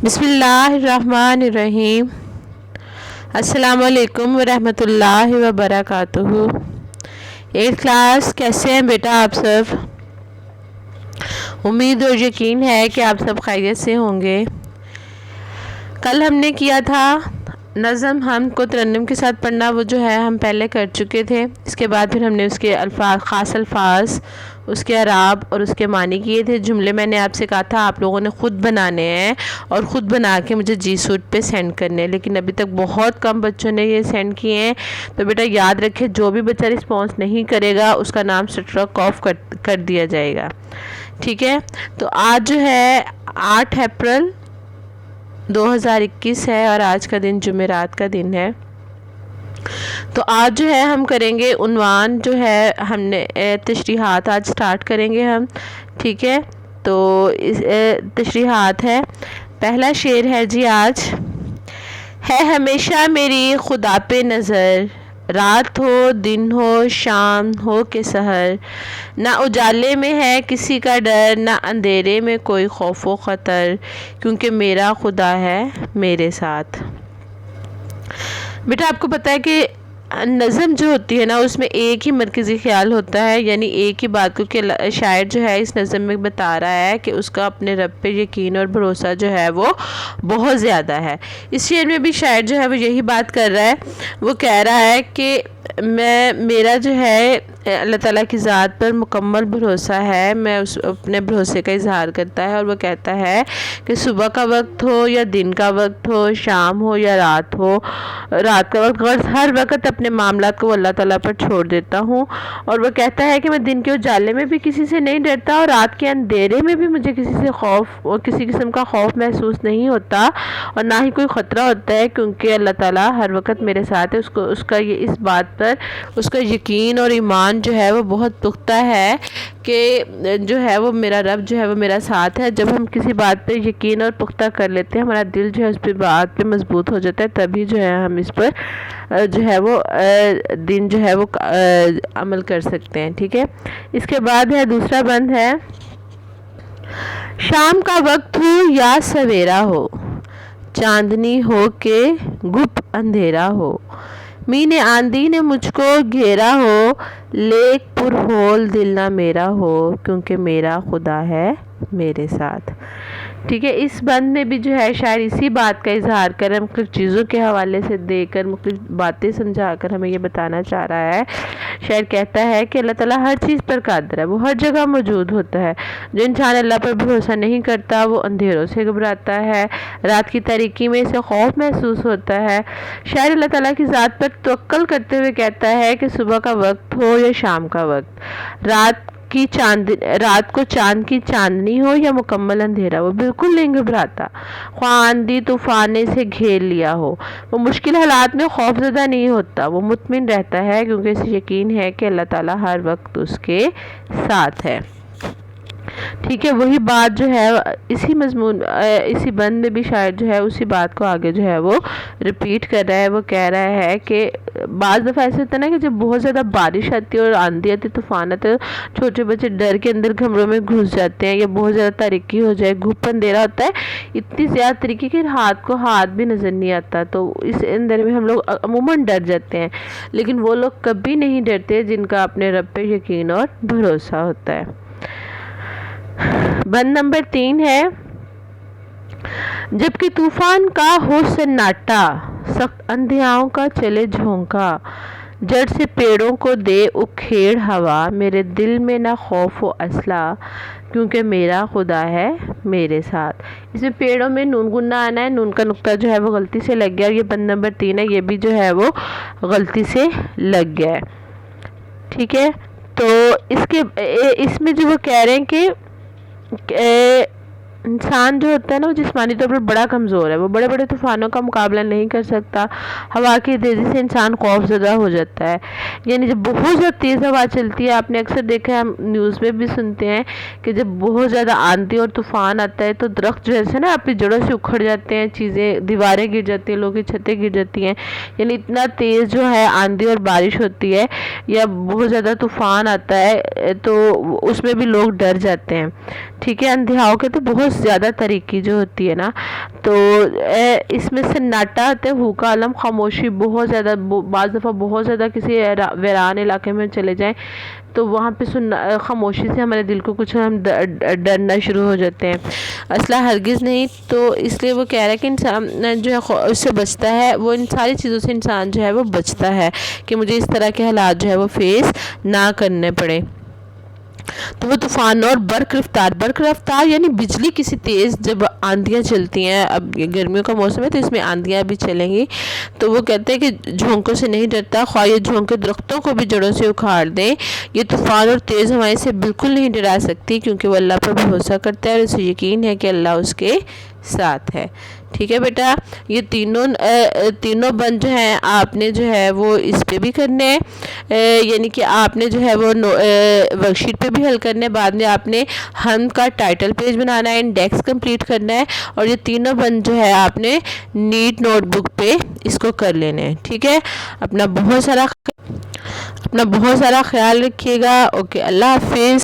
بسم اللہ الرحمن الرحیم۔ السلام علیکم ورحمۃ اللہ وبرکاتہ۔ 8th کلاس، کیسے ہیں بیٹا آپ سب؟ امید اور یقین ہے کہ آپ سب خیریت سے ہوں گے۔ کل ہم نے کیا تھا نظم حمد کو ترنم کے ساتھ پڑھنا، وہ جو ہے ہم پہلے کر چکے تھے۔ اس کے بعد پھر ہم نے اس کے خاص الفاظ، اس کے اعراب اور اس کے معنی کیے تھے۔ جملے میں نے آپ سے کہا تھا آپ لوگوں نے خود بنانے ہیں اور خود بنا کے مجھے جی سوٹ پہ سینڈ کرنے ہیں، لیکن ابھی تک بہت کم بچوں نے یہ سینڈ کیے ہیں۔ تو بیٹا یاد رکھے، جو بھی بچہ رسپانس نہیں کرے گا اس کا نام سٹرک آف کر دیا جائے گا، ٹھیک ہے؟ تو آج جو ہے 8 اپریل 2021 ہے اور آج کا دن جمعرات کا دن ہے۔ تو آج جو ہے ہم کریں گے عنوان، جو ہے ہم نے تشریحات آج سٹارٹ کریں گے ہم، ٹھیک ہے؟ تو تشریحات ہے، پہلا شعر ہے جی آج ہے ہمیشہ میری خدا پہ نظر، رات ہو دن ہو شام ہو کہ سحر، نہ اجالے میں ہے کسی کا ڈر، نہ اندھیرے میں کوئی خوف و خطر، کیونکہ میرا خدا ہے میرے ساتھ۔ بیٹا آپ کو پتہ ہے کہ نظم جو ہوتی ہے نا، اس میں ایک ہی مرکزی خیال ہوتا ہے، یعنی ایک ہی بات کو کہ شاعر جو ہے اس نظم میں بتا رہا ہے کہ اس کا اپنے رب پہ یقین اور بھروسہ جو ہے وہ بہت زیادہ ہے۔ اس شعر میں بھی شاعر جو ہے وہ یہی بات کر رہا ہے، وہ کہہ رہا ہے کہ میرا جو ہے اللہ تعالیٰ کی ذات پر مکمل بھروسہ ہے، میں اپنے بھروسے کا اظہار کرتا ہے، اور وہ کہتا ہے کہ صبح کا وقت ہو یا دن کا وقت ہو، شام ہو یا رات ہو، رات کا وقت، غرض ہر وقت اپنے معاملات کو اللہ تعالیٰ پر چھوڑ دیتا ہوں۔ اور وہ کہتا ہے کہ میں دن کے اجالے میں بھی کسی سے نہیں ڈرتا اور رات کے اندھیرے میں بھی مجھے کسی سے خوف اور کسی قسم کا خوف محسوس نہیں ہوتا اور نہ ہی کوئی خطرہ ہوتا ہے، کیونکہ اللہ تعالیٰ ہر وقت میرے ساتھ ہے۔ اس کا یہ اس بات پر اس کا یقین اور ایمان جو ہے وہ بہت پختہ ہے کہ جو ہے وہ میرا رب جو ہے وہ میرا ساتھ ہے۔ جب ہم کسی بات پہ یقین اور پختہ کر لیتے ہیں، ہمارا دل جو ہے اس پہ بات پہ مضبوط ہو جاتا ہے، تبھی جو ہے ہم اس پر جو ہے وہ دن جو ہے وہ عمل کر سکتے ہیں، ٹھیک ہے؟ اس کے بعد ہے دوسرا بند ہے، شام کا وقت ہو یا سویرا ہو، چاندنی ہو کہ گپ اندھیرا ہو، مین آندھی نے مجھ کو گھیرا ہو، لیک پر ہول دل نہ میرا ہو، کیونکہ میرا خدا ہے میرے ساتھ، ٹھیک ہے؟ اس بند میں بھی جو ہے شاعر اسی بات کا اظہار کر رہا ہے، مختلف چیزوں کے حوالے سے دے کر، مختلف باتیں سمجھا کر ہمیں یہ بتانا چاہ رہا ہے۔ شاعر کہتا ہے کہ اللہ تعالیٰ ہر چیز پر قادر ہے، وہ ہر جگہ موجود ہوتا ہے۔ جو انسان اللہ پر بھروسہ نہیں کرتا وہ اندھیروں سے گھبراتا ہے، رات کی تاریکی میں اسے خوف محسوس ہوتا ہے۔ شاعر اللہ تعالیٰ کی ذات پر توکل کرتے ہوئے کہتا ہے کہ صبح کا وقت ہو یا شام کا وقت، رات کو چاند کی چاندنی ہو یا مکمل اندھیرا، وہ بالکل نہیں گھبراتا، خواہ آندھی طوفان نے اسے گھیر لیا ہو، وہ مشکل حالات میں خوف زدہ نہیں ہوتا، وہ مطمئن رہتا ہے کیونکہ اسے یقین ہے کہ اللہ تعالیٰ ہر وقت اس کے ساتھ ہے، ٹھیک ہے؟ وہی بات جو ہے اسی مضمون اسی بند میں بھی شاعر جو ہے اسی بات کو آگے جو ہے وہ ریپیٹ کر رہا ہے۔ وہ کہہ رہا ہے کہ بعض دفعہ ایسے ہوتا ہے نا کہ جب بہت زیادہ بارش آتی ہے اور آندھی آتی ہے، طوفان آتے ہیں، چھوٹے بچے ڈر کے اندر کمروں میں گھس جاتے ہیں، یا بہت زیادہ تاریکی ہو جائے، گھپ اندھیرا ہوتا ہے، اتنی زیادہ تاریکی کہ ہاتھ بھی نظر نہیں آتا، تو اس اندر میں ہم لوگ عموماً ڈر جاتے ہیں، لیکن وہ لوگ کبھی نہیں ڈرتے جن کا اپنے رب پہ یقین اور بھروسہ ہوتا ہے۔ بند نمبر 3 ہے، جبکہ طوفان کا ہو سناٹا، سخت اندھیاؤں کا چلے جھونکا، جڑ سے پیڑوں کو دے اکھیڑ ہوا، میرے دل میں نہ خوف و اسلحہ، کیونکہ میرا خدا ہے میرے ساتھ۔ اس میں پیڑوں میں نون گنا آنا ہے، نون کا نقطہ جو ہے وہ غلطی سے لگ گیا، اور یہ بند نمبر 3 ہے، یہ بھی جو ہے وہ غلطی سے لگ گیا ہے، ٹھیک ہے؟ تو اس میں جو وہ کہہ رہے ہیں کہ انسان جو ہوتا ہے نا وہ جسمانی طور پر بڑا کمزور ہے، وہ بڑے بڑے طوفانوں کا مقابلہ نہیں کر سکتا، ہوا کی تیزی سے انسان خوف زدہ ہو جاتا ہے، یعنی جب بہت زیادہ تیز ہوا چلتی ہے، آپ نے اکثر دیکھا ہے، ہم نیوز میں بھی سنتے ہیں کہ جب بہت زیادہ آندھی اور طوفان آتا ہے تو درخت جیسے نا اپنی جڑوں سے اکھڑ جاتے ہیں، چیزیں دیواریں گر جاتی ہیں، لوگوں کی چھتیں گر جاتی ہیں، یعنی اتنا تیز جو ہے آندھی اور بارش ہوتی ہے یا بہت زیادہ طوفان آتا ہے تو اس میں بھی لوگ ڈر جاتے ہیں، ٹھیک ہے؟ اندھیاؤں کے تو بہت بہت زیادہ طریقے جو ہوتی ہے نا، تو اس میں سناٹا آتا ہے، ہو کا عالم، خاموشی بہت زیادہ، بعض دفعہ بہت زیادہ کسی ویران علاقے میں چلے جائیں تو وہاں پہ خاموشی سے ہمارے دل کو کچھ ہم ڈرنا شروع ہو جاتے ہیں، اصلہ ہرگز نہیں۔ تو اس لیے وہ کہہ رہا ہے کہ انسان جو ہے اس سے بچتا ہے، وہ ان ساری چیزوں سے انسان جو ہے وہ بچتا ہے کہ مجھے اس طرح کے حالات جو ہے وہ فیس نہ کرنے پڑے۔ تو وہ طوفان اور برق رفتار یعنی بجلی کسی تیز، جب آندیاں چلتی ہیں، اب گرمیوں کا موسم ہے تو اس میں آندیاں بھی چلیں گی، تو وہ کہتے ہیں کہ جھونکوں سے نہیں ڈرتا، خواہ یہ جھونکے درختوں کو بھی جڑوں سے اکھاڑ دیں، یہ طوفان اور تیز ہوائیں سے بالکل نہیں ڈرا سکتی، کیونکہ وہ اللہ پر بھروسہ کرتا ہے اور اسے یقین ہے کہ اللہ اس کے ساتھ ہے۔ ٹھیک ہے بیٹا، یہ تینوں بند جو ہیں آپ نے جو ہے وہ اس پہ بھی کرنے ہیں، یعنی کہ آپ نے جو ہے وہ ورک شیٹ پہ بھی حل کرنے، بعد میں آپ نے ہم کا ٹائٹل پیج بنانا ہے، انڈیکس کمپلیٹ کرنا ہے، اور یہ تینوں بند جو ہے آپ نے نیٹ نوٹ بک پہ اس کو کر لینے ہیں۔ ٹھیک ہے، اپنا بہت سارا خیال رکھیے گا۔ اوکے، اللہ حافظ۔